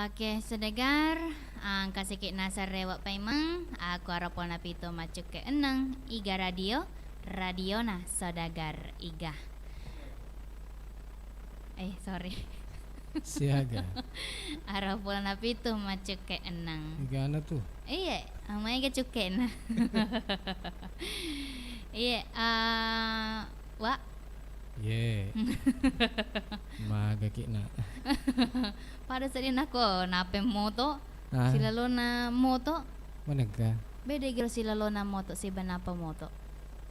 Oke, sedegar kasih nasa rewak paimang aku arapon napito macuk ke enang iga radio na sodagar iga. Sorry. Siaga. Arapon napito macuk ke enang. Gana tuh? Iya, amai ga cuke na. Iya, wa. Ye. Maga kina. Pada sedih nako nape moto. Ah, Sila lo na moto. mana ka? Beda gila sila lo na moto si banapa moto.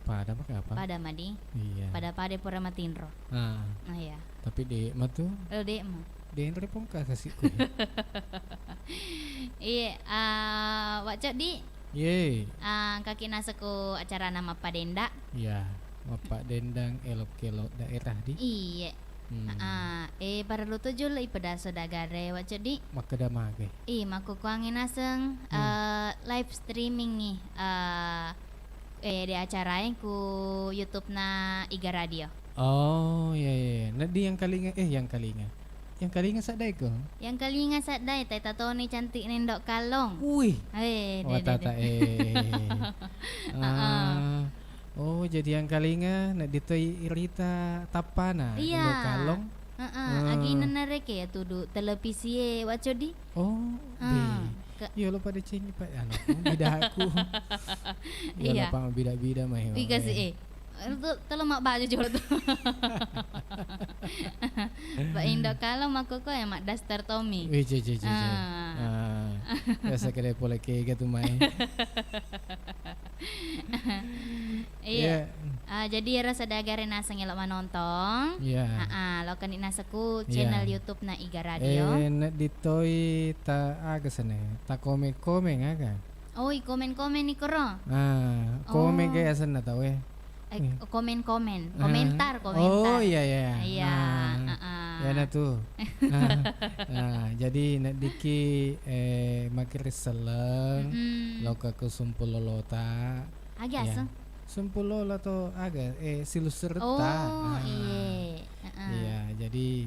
Pada pakai apa? Pada madi. Iya. Pada pura matinro. Ah, Iya. tapi dek mah tuh Lo dek mo. dek repong kasihku. Iya, wacak di Ye. kaki nasaku acara nama Padenda. Ya, Bapak Dendang elok-elok daerah di. Iya. Para lu tujuh lah pada sodagare wacak di. Makada mage. Maku kuangin naseng live streaming nih. Di acara yang ku YouTube na Iga Radio. Oh, ya. Nadi yang kalinga Yang kalinga sadai ko. Yang kali ingat saat dai tata Tony cantik nendok kalong. Wih. Dede. Oh, jadi yang kalinga nak ditoi irita tapana. Iya. Lo kalong. Agi nanareke ya tudu televisi waco di. Oh, iya lo pada cengi pak anak bidaku. Iya. Lo pang bida-bida mah. Ika sih telo mak baju jor tu. Pak Indo kalau mak koko ya mak daster Tommy. Wih, biasa kedai pole kega tu mai. Iya. Jadi rasa dagare nasa ngelok manonton. Iya. Lo kan nasaku channel YouTube na Iga Radio. Nak ditoi ta aga sana. Ta komen aga. Oh, komen ni koro. Komen gaya sana tau Komentar. Oh iya. Iya. Ya na tuh. Jadi nak diki makir seleng loka ku sumpul lolota. Agak aseng. Sumpul lola to aga silus serta. Oh, iya. Iya, jadi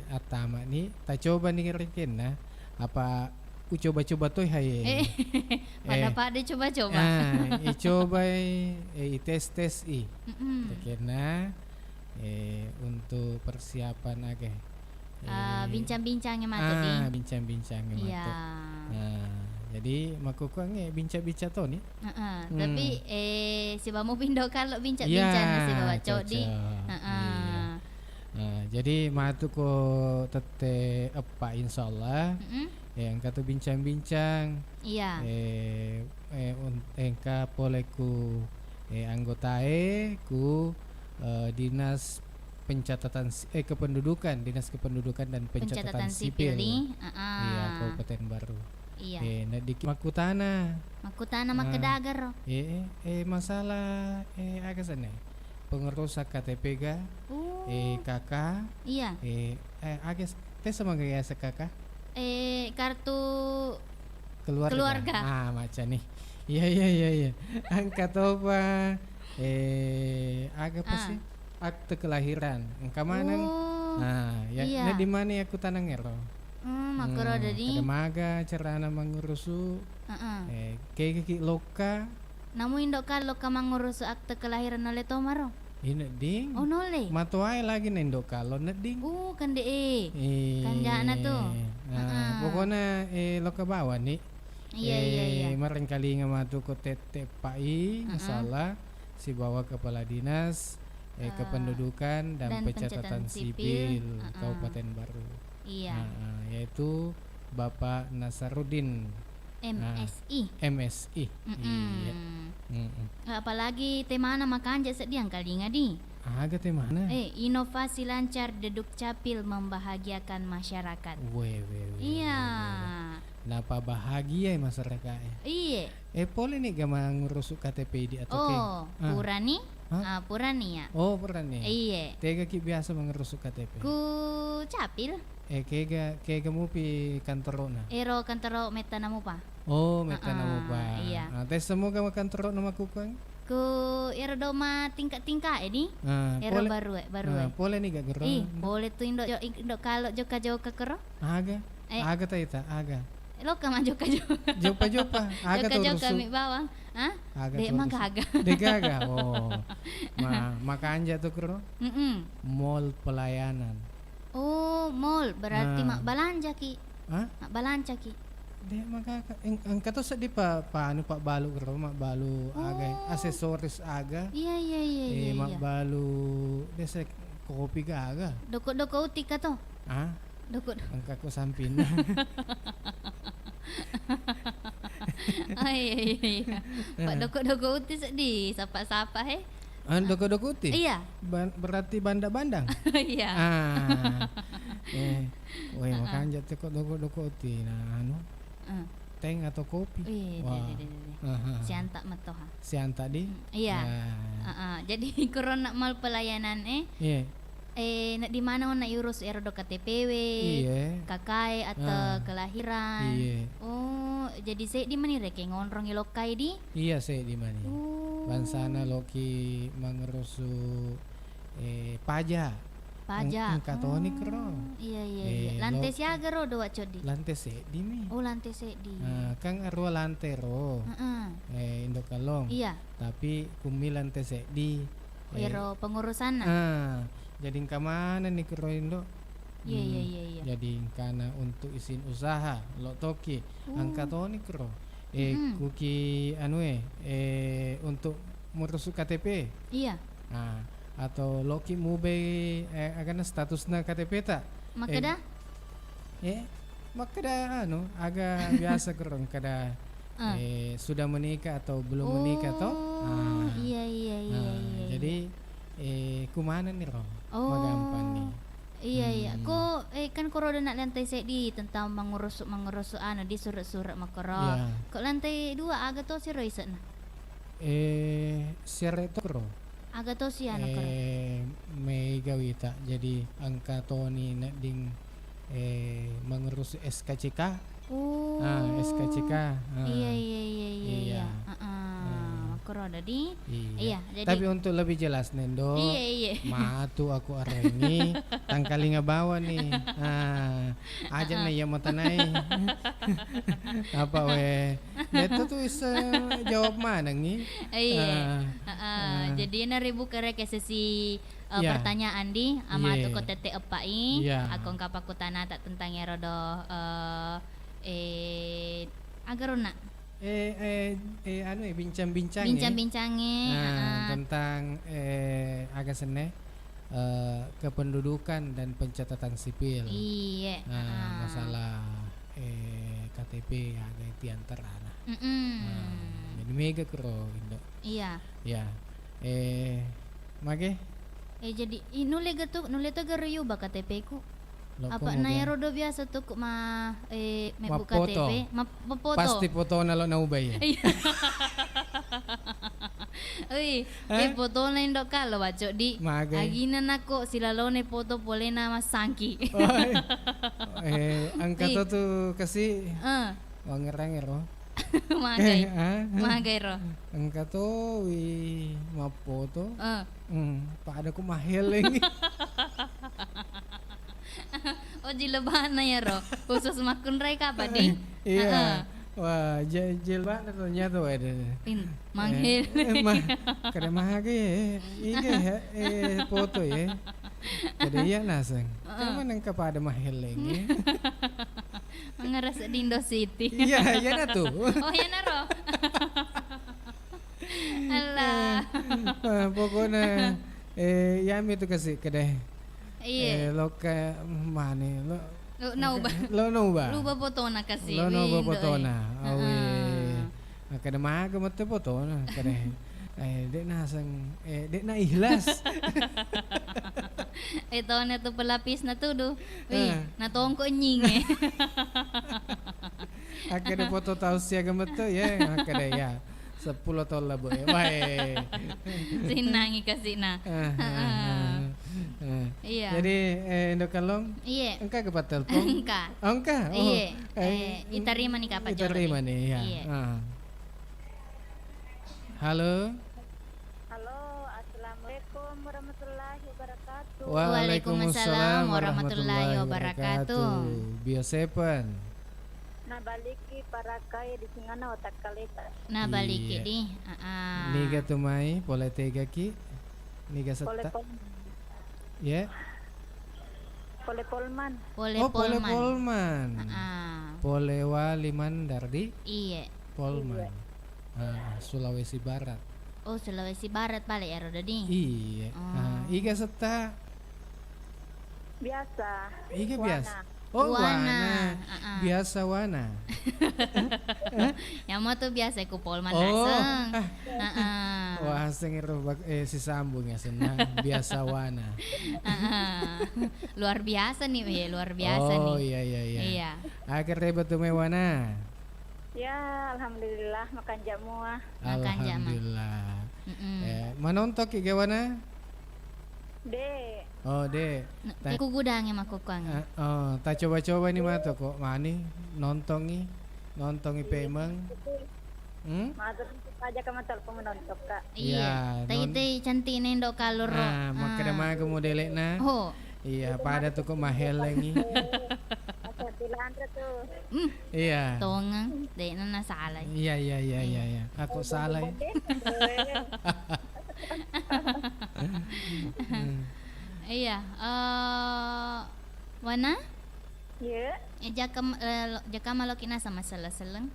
atama nih ta coba nih rikin nah. Apa ku coba-coba tuh haye. Pada coba-coba. Coba tes karena untuk persiapan agak bincang-bincangnya matu di. Bincang-bincangnya matu. Iya. Nah, jadi makukuang bincang-bincang tuh nih. Tapi si bamu pindo kalau bincang-bincang si bawa codi. Jadi matu ko tete apa insyaallah. Yang kata bincang-bincang. Iya. Engka poleku anggotae ku dinas pencatatan dinas kependudukan dan pencatatan sipil. Iya, Kabupaten Baru. Iya. Nadik makutana makedagar. Masalah agak sana. Pengerusak KTP ga. Kakak. Iya. Agak tes sama gaya kakak. Kartu keluarga. Macam nih. Iya. Angkat apa? Agak pasti akte kelahiran. Engka mana? Iya. Di mana aku tanang ero? Makro ada di. Ada maga carana mengurusu. Kayak loka. Namu indok kalau mengurus akte kelahiran oleh Tomaro. Ini ding. Oh nole. Matuai lagi nendok kalau neding. Kan kan jana tuh. Pokoknya loka bawa nih. Iya. Kemarin kali ngamatu ko tete pai masalah si bawa kepala dinas kependudukan dan pencatatan sipil Kabupaten Baru. Iya. Yaitu Bapak Nasarudin MSI. Iya. Apalagi tema nama kanja sediang kali ngadi. Agak temana? Inovasi lancar deduk capil membahagiakan masyarakat. Iya. Napa bahagia masyarakat? Iya. Boleh nih gak ngurus KTP di atau Purani? Purani ya. Oh, Purani. Iya. Tega ki biasa mengurus KTP. Ku capil. Kega mu pi kantor na. Ero kantor meta namu pa. Oh, meta namu pa. Iya. Tes semoga kantor nama kukuang. Ku ero doma tingkat-tingkat ini. Ero baru. Boleh nih gak gero? Boleh tuh indo kalau joka kero. Aga. Aga ta ita, aga. Loka mah joka-joka. Jopa-jopa, aga to Joka-joka rusu. mi bawah. Hah? Aga Dek to mah rusu. gaga. Degaga. Oh. Makanja tuh kro. Mm-mm. Mall pelayanan. Oh, mall berarti Nah. mak balanja ki. Hah? Mak balanja ki. Dek makaka. Engka to sedi paanu pak balu kro, mak balu aga aksesoris aga. Iya. Mak balu desa kopi gaga. Doko-doko utik ka to. Ah, Doko. angka ko sampin. Iya. Pak doko-doko utik sedih, sapa-sapa he. Doko-doko uti. Iya. Berarti bandang. Iya. Weh makanya tuh kok doko-doko uti. Nah, teh atau kopi. Wah. Siantak matoha. Siang tadi. Iya. Nah, Jadi corona mal pelayanan iya. nak di mana nak urus erodo KTPW, Iya. kakai atau kelahiran. Iya. Oh, jadi saya di mana rek ngonrong ilokai di? Iya saya di mana? Oh. Bansana loki mangerusu pajak. Pajak. Katoni kro. Iya. Lantai siaga ro do wacodi. Lantai se di mi. Oh, lantai sedi. Kang arwa lantai ro. Indo kalong. Iya. Tapi kumi lantai se di. Ero pengurusan. Jadi kemana nih kro Indo? Iya. Jadi karena untuk izin usaha lo toki angka toni kro. Kuki untuk merusuk KTP. Iya. Atau loki mube agana statusna KTP tak? Makada? Makada agak biasa kurang kada sudah menikah atau belum menikah toh? Iya. Jadi kumana nih Ro? Oh. Magampang nih. Iya. Ko kan koro nak lantai di tentang mengurus di surat-surat makoro. Iya. Kok lantai 2 aga to si Roy sana. Share itu Ro. Aga to si ano koro. Mega wita. Jadi angka Tony nak ding mengurus SKCK. Oh. SKCK. Iya. Makoro ada di. Iya. Jadi. Tapi untuk lebih jelas Nendo. Iya. Matu aku arengi tangkali ngabawa nih. Aja nih ya mau tanai. Apa weh? Itu tuh bisa jawab mana nih? Iya. Jadi naribu kerek sesi pertanyaan di ama tu ko tete epai. Aku ngkapaku tanah tak tentang erodo agarona. Bincang-bincangnya tentang agak sene kependudukan dan pencatatan sipil. Iya. Masalah KTP agak diantara. Jadi mega kro Indo. Iya. Ya. Mage? Jadi nule to gariyo ba KTP ku? Apa na rodo biasa tuh kok buka KTP, foto. Pasti foto na lo na ubay. Foto na indok ka lo baco di. Agina nako sila lo ne foto pole na masangki. Angka to tuh kasi. Wanger-wanger ro. Magay ro. Angka to ma foto. Paada ko maheleng. Jilabahan na ya ro. Khusus makun ray ka pa di. Iya. Wah, jilbab ternyata tuh ada. Manghel. Kada mahage foto ya. Kada iya nasang. Kamu nang kepada maheleng. Mengerasa di Indo City. Iya na tuh. Oh, ya na ro. Alah. Pokoknya yami itu kasih kedai. Iya. Lo ke mana lo? Lo nauba foto na kasi. Lo nauba foto na. Kada maga mate foto na kada. Dek nasang dek na ihlas. Ito na to pelapis na to do. Natong ko nying Kada foto tahu siaga mate ya kada ya. 10 tahun lah boy. Bae. Sinangi kasi na. Iya. Jadi Indo Kalong. Iya. Engka ke telepon. Engka. Iya. Itarima nih kapan Itarima nih ya. Halo. Halo, assalamualaikum warahmatullahi wabarakatuh. Waalaikumsalam warahmatullahi wabarakatuh. Biosepen. Nabaliki parakai di singana otak kaleta. Nah balik Iya. di. Niga tumai pole tega ki. Niga Pole seta. pol, Ya. pole polman. Pole Oh, pole polman. polman. Ah, Pole wali mandardi iya. polman. Sulawesi Barat. Oh Sulawesi Barat balik ya Rodo di. Iya. Iga seta. Biasa. Iga Wana. biasa. Oh, wana. Ah. Biasa wana. Yang mau tuh biasa ku polman Oh. naseng. Wah, sengir si sambung ya senang. Biasa wana. Luar biasa nih, luar biasa Oh, nih. iya. Iya. Akhirnya betul wana. Ya, alhamdulillah makan jamu ah. Makan jama. Alhamdulillah. Mm-mm. Manontok iga wana? De, Oh, de. Ku gudangnya makukang. Tak coba-coba nih mato kok. Mani nontongi pemeng. matur aja ka matal menontok Kak. Iya. Iya, Tai cantik nendo kalor. Makanya mah modelek na. Oh. Iya, pada tuh kok mahelengi. Asal tilandra tuh. Iya. Tongang, di na nasalay. Iya. Aku salah. Ya. Iya. Wana? Ya, Jaka malokina sama seleng.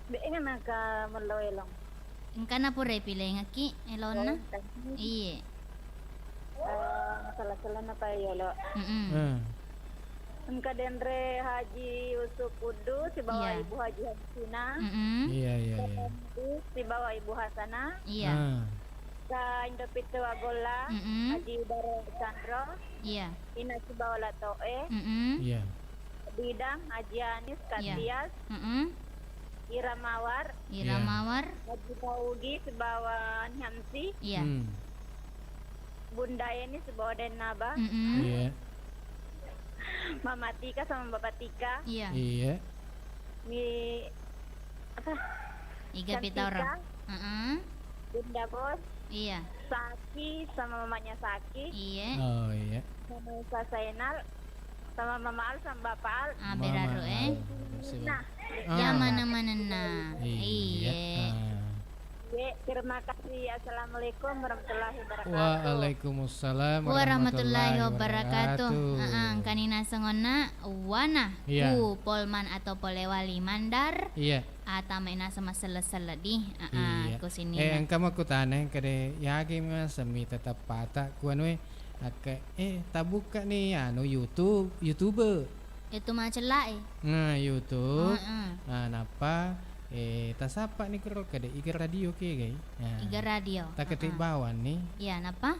be nga naka maloelong. Engka na po re pilay nga ki, elon na. Iya. Masalah-salah na tayo lo. Mm-mm. Engka denre Haji Yusuf Kudus si bawa Iya. Ibu Haji Hasina. Hmm. Iya. Si bawa Ibu Hasana. Iya. Sa Indopito Agola. Mm-mm. Haji Baro Chandro. Iya. Ina si bawa Latoe. Mm-mm. Iya. Bidang Haji Anis Iya. Katias. Mm-mm. Ira Mawar. Ira Iya. mawar. Haji Paugi si bawa Nyamsi. Iya. Bunda ini si bawa Denaba. Mm-mm. Iya. Mama Tika sama Bapak Tika. Iya. Iya. Mi apa? Iga pita orang. Mm-mm. Bunda Bos. Iya. Saki sama mamanya Saki. Iya. Oh, iya. Mama Isa Zainal sama Mama Al sama Bapak Al. Beraru Nah, Ya mana-mana na. Iya. Iya. terima kasih. Assalamualaikum warahmatullahi wabarakatuh. Waalaikumsalam Warahmatullahi wabarakatuh. Kanina sengona wana Iya. ku polman atau polewali mandar Iya. atamaina sama sele-sele di Iya. ku sini. Ang kamakutane kade yagi mga sami tetap pata kuan we ake tabuka nih YouTuber. Itu mah celak Nah, YouTube. Heeh. Napa tasapa nih kero kade iga radio ke gay. Iga radio. Tak ketik bawan nih. Iya, napa?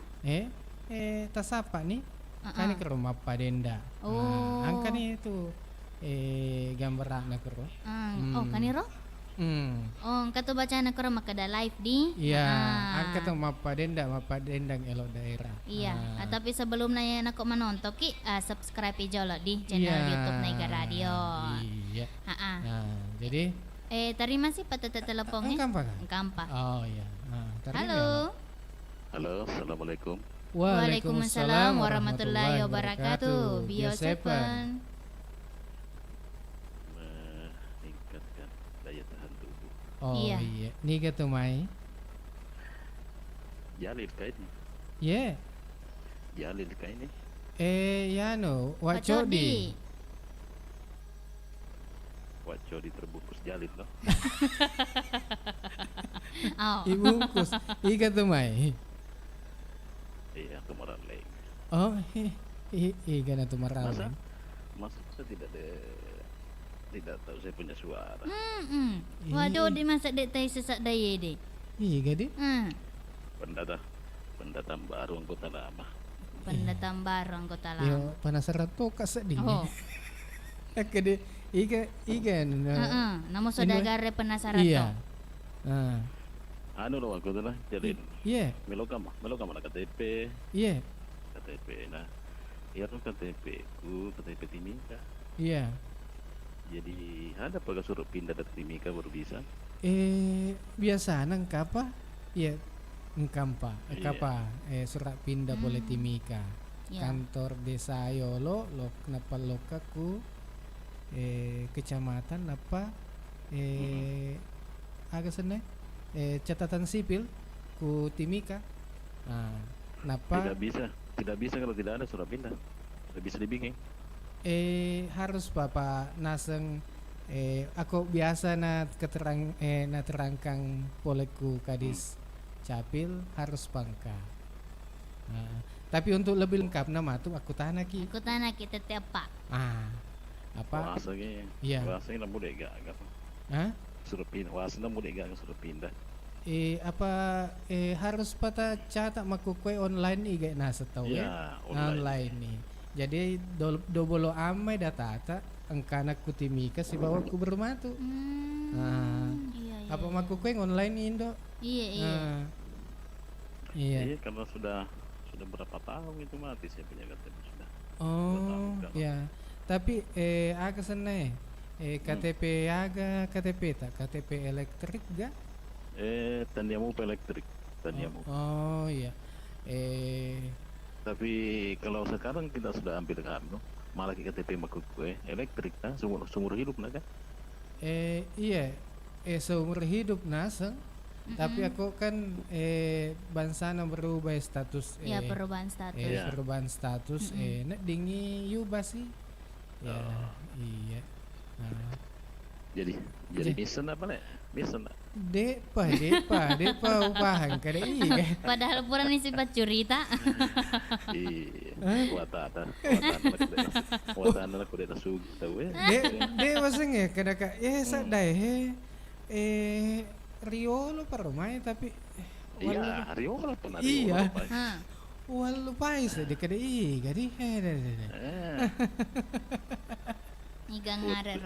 Tasapa nih. Heeh. Kan ke rumah Padenda. Oh. Angka nih itu gambar na kero. Oh, kaniro? Oh, kato baca na karo makada live di. Iya, angka tuh Padenda elok daerah. Iya, tapi sebelum nanya nak menonton ki subscribe aja lo di channel YouTube Naiga Radio. Iya. Jadi Terima kasih patut teleponnya. Kampa. Kampa. Oh iya. Halo. Halo, assalamualaikum. Waalaikumsalam warahmatullahi wabarakatuh. Bio Seven. Meningkatkan daya tahan tubuh. Oh Iya. iya. Niga tuh mai. Jalil kah ini? Ye. Jalil kah ini? Yano, wacodi. Wacodi terbungkus jalil loh. Oh. Ibungkus. Iga tuh mai. Iya, kemarin lagi. Oh, iga na tuh maralin. Masa saya tidak tahu saya punya suara. Waduh, di masa dek tay sesak daya deh. Iga di. Pendatang baru anggota lama. Pendatang baru anggota lama. Yo, penasaran tuh kasedih. Oh. Kade iga Namo sodagare penasaran Iya. to. Anu loh anggota lah, Jalil. Iya. Melokama na KTP. Iya. KTP nah. Iya tuh KTP ku KTP Timika. Iya. Jadi ada apa suruh pindah dari Timika baru bisa? Biasa nang apa? Iya. engkampa Iya. kapa surat pindah boleh timika Ya. kantor desa Ayolo lo kenapa lokaku kecamatan apa agak sana catatan sipil ku timika. Nah, kenapa Tidak bisa kalau tidak ada surat pindah. Tidak bisa dibikin. harus Bapak naseng aku biasa na terangkang poleku kadis capil harus pangka. Nah, tapi untuk lebih lengkap nama tuh aku tanya ki. Aku tanah kita tiap pak. Apa? Bahasanya. Iya. Bahasanya namu dega agak. Hah? Surat pindah. Bahasa namu dega surat pindah. Harus pada catat makukue online iga nasa tahu Iya, online nih. Jadi dobolo amai data angkana kutimika si bawa ku bermatu. Iya, Apa makukue online Indo? Iya. Nah, iya. Iya, karena sudah berapa tahun itu mati saya punya KTP sudah. Oh, Udah. ya. Tapi aga sana KTP aga KTP tak KTP elektrik ga? Tandiamu elektrik. Tandiamu. Oh, iya. Tapi kalau sekarang kita sudah ambil kan, malah KTP makuk gue elektrik kan, seumur hidup kan? Iya. Seumur hidup naseng. Tapi aku kan bansana berubah status Ya perubahan status. Iya. perubahan status nek dingi yuba sih. Ya, iya. Nah. Jadi misen apa nih? Misen. Depa upahan kada iya. Padahal pura nih sifat curita. Iya. Watan anak kuda tasug tahu ya. De waseng ya kada ka sadai Riolo parumai tapi Iya, Rio kalau pernah Iya. Hah. walu pais de kada i gadi Iga ngarer.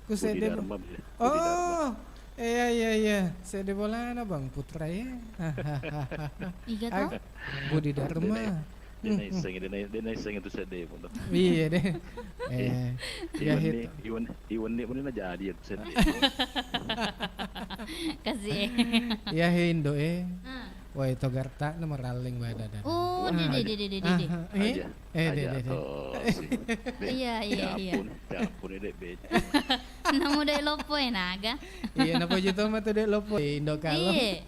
ku sede iya sede bolana Bang Putra ya. Iga tau? Budi Dharma. Dia naiseng itu sedih pun. Iya deh. Ya Iwan dia pun jadi itu sedih. Kasih. ya Indo Ah. Wah itu garta nomor raling badada. Oh, de. Aja. Iya. Ya ampun dek be. Namo de lopo naga. Iya napa juto mah tuh dek lopo Indo kalau. Iya.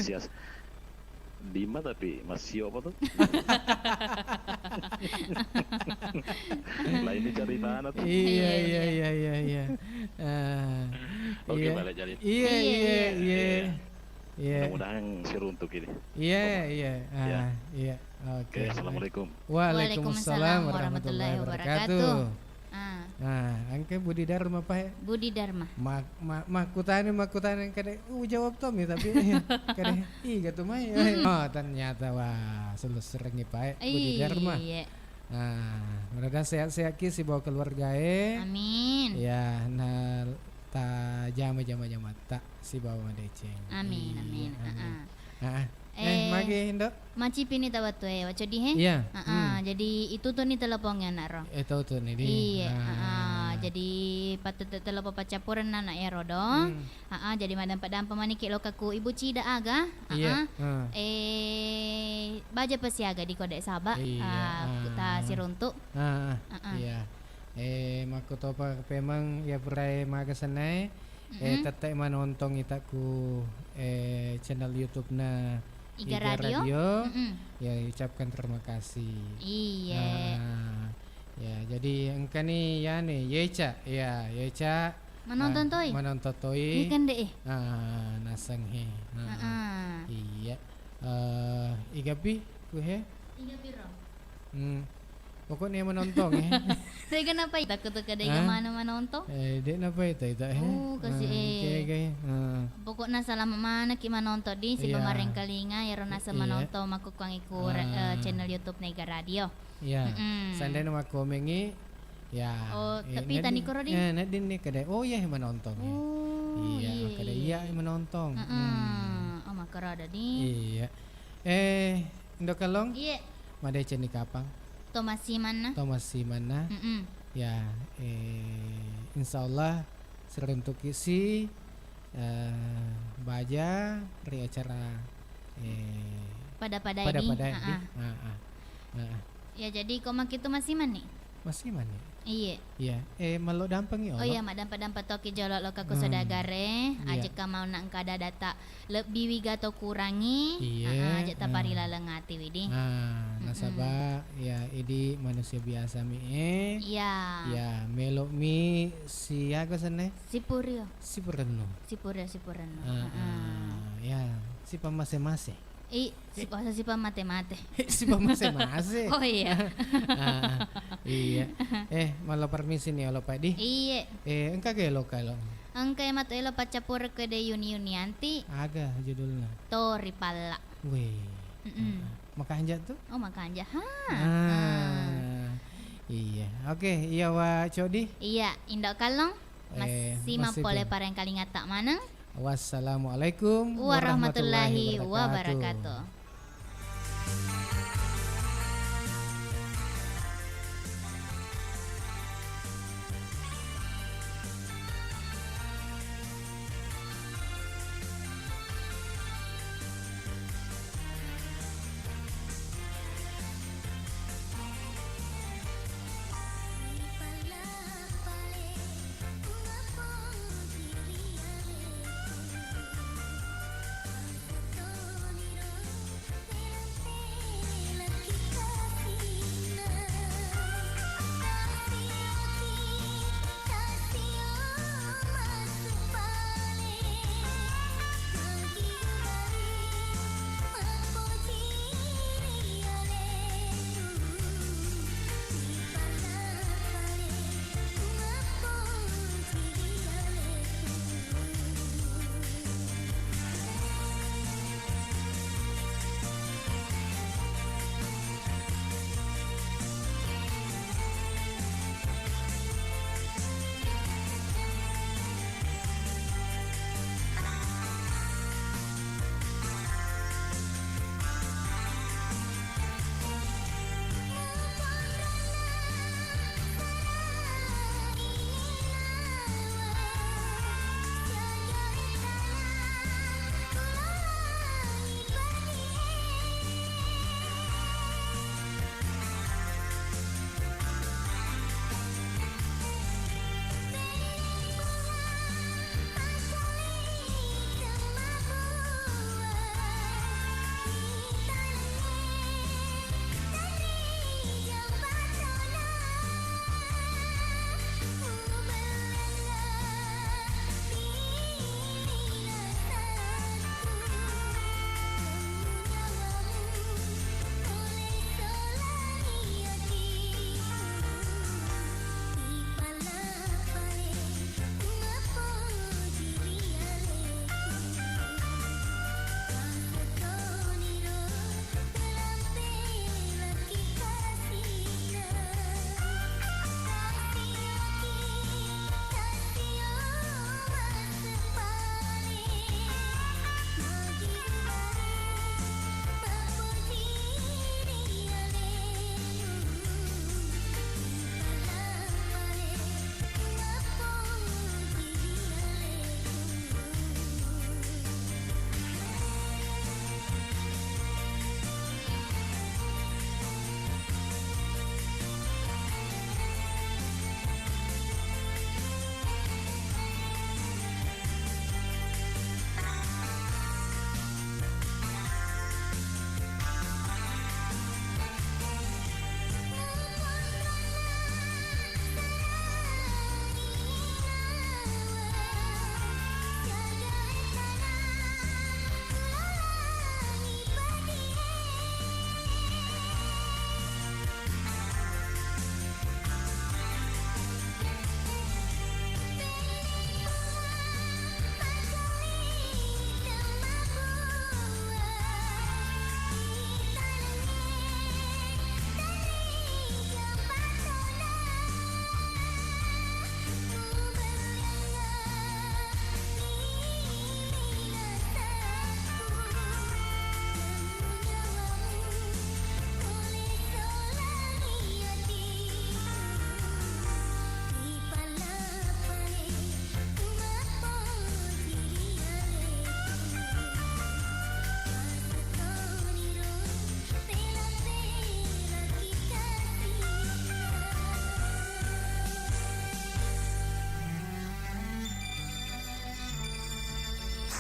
Sias. Lima tapi masih apa tuh? Lain dicari tanah tuh. Iya. Oke, Iya. balik jadi. Iya. Mudah-mudahan seruntuk ini. Iya. Ya. Iya. Oke. Oke, assalamualaikum. Waalaikumsalam warahmatullahi wabarakatuh. Ah, Nah, angke Budi Dharma Pak. Budi Dharma. Makutane kada jawab Tommy tapi kada gitu mah. Oh, ternyata wah sering nih Pak Budi Dharma. Iya. Nah, mudah sehat-sehat ki si bawa keluarga Amin. Ya, nah ta jama tak si bawa deceng. Amin. Magi Indo. Maci pini tawa tuh waco di he. Iya. Jadi itu tuh nih teleponnya naro. Itu tuh nih di. Iya, jadi patut telepon pacapuran anak ya rodo. Jadi madam padam pamaniki lo kaku ibu cida aga. Iya. Baja pasiaga di kode sabak. Iya. Ta siruntuk. Iya. Makoto pa pemang ya pray magasanay. Tatay manontong itaku channel YouTube na Iga Radio. Ya ucapkan terima kasih. Iya. Ya jadi engka nih ya nih Yeca Menonton toy. menonton toy Ini kan deh. nasang he iya igapi ku he Iga piro. pokoknya menonton he Saya kenapa takut kada iga mana menonton? dek napa itu he Kasih pokoknya selama mana kita menonton di si Iya. pemareng kalinga ya nasa Iya. menonton maku kuang iku channel YouTube Nega Radio. ya sandai nama komengi ya Oh, tapi tani koro di? nadin nih kada oh ya menonton iya kada iya menonton Oh makara ada di. iya Indo Kalong Iya. Made ceni kapang Thomas Simana. Thomas Simana ya insyaallah seruntuk isi baja ri acara Pada pada ini. pada di Ya jadi kau mak itu masih mana? masih mana Iya. ya malo dampang ya Oh iya mak dampa toki jolok lo kaku sodagare. Iya. Aja ka mau nak kada data lebih wiga to kurangi. Iya. Aja tapari lalengati widi. nasaba ya ini manusia biasa mi Iya. ya melo mi si ako sana Sipurio. si perno Sipurio. ya si pamase-mase Si pamate-mate. si pamase-mase Oh iya. iya malo permisi nih lo padi Iya. engka ke lo kalau Ang kaya matuelo pacapur ke de yuni-yunianti aga judulnya Tori pala. weh makanjat tuh Oh makanja. iya oke iya wa codi Iya, indok kalong. Masih masih mampole belum. pareng kali ngata maneng. Wassalamualaikum Warahmatullahi wabarakatuh.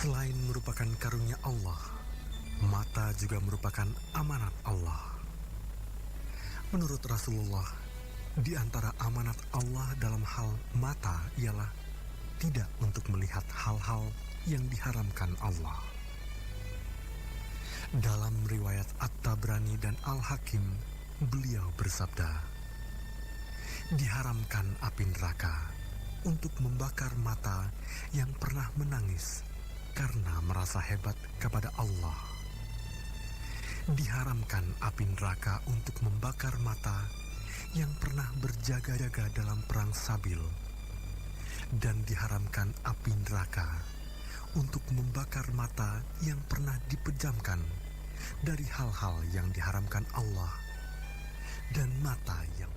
Selain merupakan karunia Allah, mata juga merupakan amanat Allah. Menurut Rasulullah, di antara amanat Allah dalam hal mata ialah tidak untuk melihat hal-hal yang diharamkan Allah. Dalam riwayat At-Tabrani dan Al-Hakim, beliau bersabda, diharamkan api neraka untuk membakar mata yang pernah menangis karena merasa hebat kepada Allah. Diharamkan api neraka untuk membakar mata yang pernah berjaga-jaga dalam perang Sabil. Dan diharamkan api neraka untuk membakar mata yang pernah dipejamkan dari hal-hal yang diharamkan Allah dan mata yang